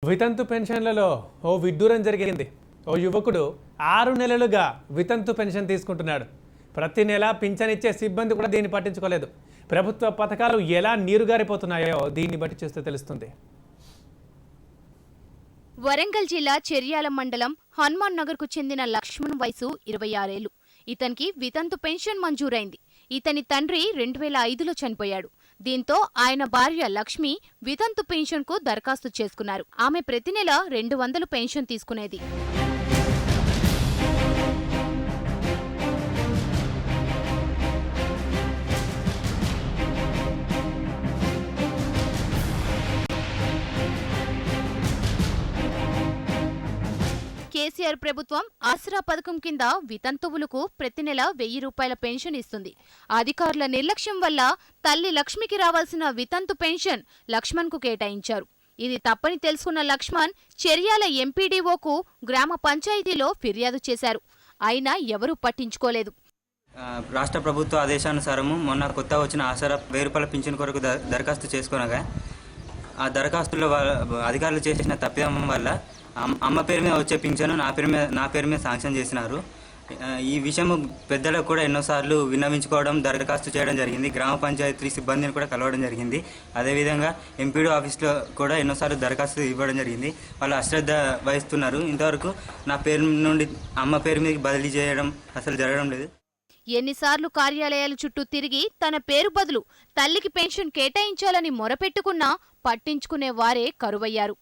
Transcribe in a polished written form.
వితంతు పెన్షన్లలో ఓ విడ్డూరం జరిగింది. ఓ యువకుడు 6 నెలలుగా వితంతు పెన్షన్ తీసుకుంటున్నాడు. ప్రతి నెల పింఛన్ ఇచ్చే సిబ్బంది కూడా దీన్ని పట్టించుకోలేదు. ప్రభుత్వ పథకాలు ఎలా నీరుగారిపోతున్నాయో దీన్ని బట్టి చూస్తే తెలుస్తుంది. వరంగల్ జిల్లా చెర్యాల మండలం హనుమాన్ నగర్కు చెందిన లక్ష్మణ్ వయసు 26 ఏళ్లు. ఇతనికి వితంతు పెన్షన్ మంజూరైంది. ఇతని తండ్రి 2005లో చనిపోయాడు. దీంతో ఆయన భార్య లక్ష్మి వితంతు పెన్షన్కు దరఖాస్తు చేసుకున్నారు. ఆమె ప్రతి నెల 200 పెన్షన్ తీసుకునేది. కేసీఆర్ ప్రభుత్వం ఆసరా పథకం కింద వితంతువులకు ప్రతి నెల 1000 రూపాయల పెన్షన్ ఇస్తుంది. అధికారుల నిర్లక్ష్యం వల్ల తల్లి లక్ష్మికి రావాల్సిన వితంతు పెన్షన్ లక్ష్మణ్కు కేటాయించారు. ఇది తప్పని తెలుసుకున్న లక్ష్మణ్ చెర్యాల ఎంపీడీఓకు గ్రామ పంచాయతీలో ఫిర్యాదు చేశారు. అయినా ఎవరూ పట్టించుకోలేదు. రాష్ట్ర ప్రభుత్వ ఆదేశానుసారము మొన్న కొత్త వచ్చిన ఆసరా 1000 రూపాయల పింఛన్ కొరకు దరఖాస్తు చేసుకునగా ఆ దరఖాస్తులో అధికారులు చేసిన తప్పిదం వల్ల అమ్మ పేరు మీద వచ్చే పింఛను నా పేరు మీద శాంక్షన్ చేసినారు. ఈ విషయం పెద్దలకు కూడా ఎన్నోసార్లు విన్నవించుకోవడం, దరఖాస్తు చేయడం జరిగింది. గ్రామ పంచాయతీ సిబ్బందిని కూడా కలవడం జరిగింది. అదేవిధంగా ఎంపీడీ ఆఫీస్లో కూడా ఎన్నోసార్లు దరఖాస్తు ఇవ్వడం జరిగింది. వాళ్ళు అశ్రద్ధ వహిస్తున్నారు. ఇంతవరకు నా పేరు నుండి అమ్మ పేరు మీద బదిలీ చేయడం అసలు జరగడం లేదు. ఎన్నిసార్లు కార్యాలయాల చుట్టూ తిరిగి తన పేరు బదులు తల్లికి పెన్షన్ కేటాయించాలని మొరపెట్టుకున్నా పట్టించుకునే వారే కరువయ్యారు.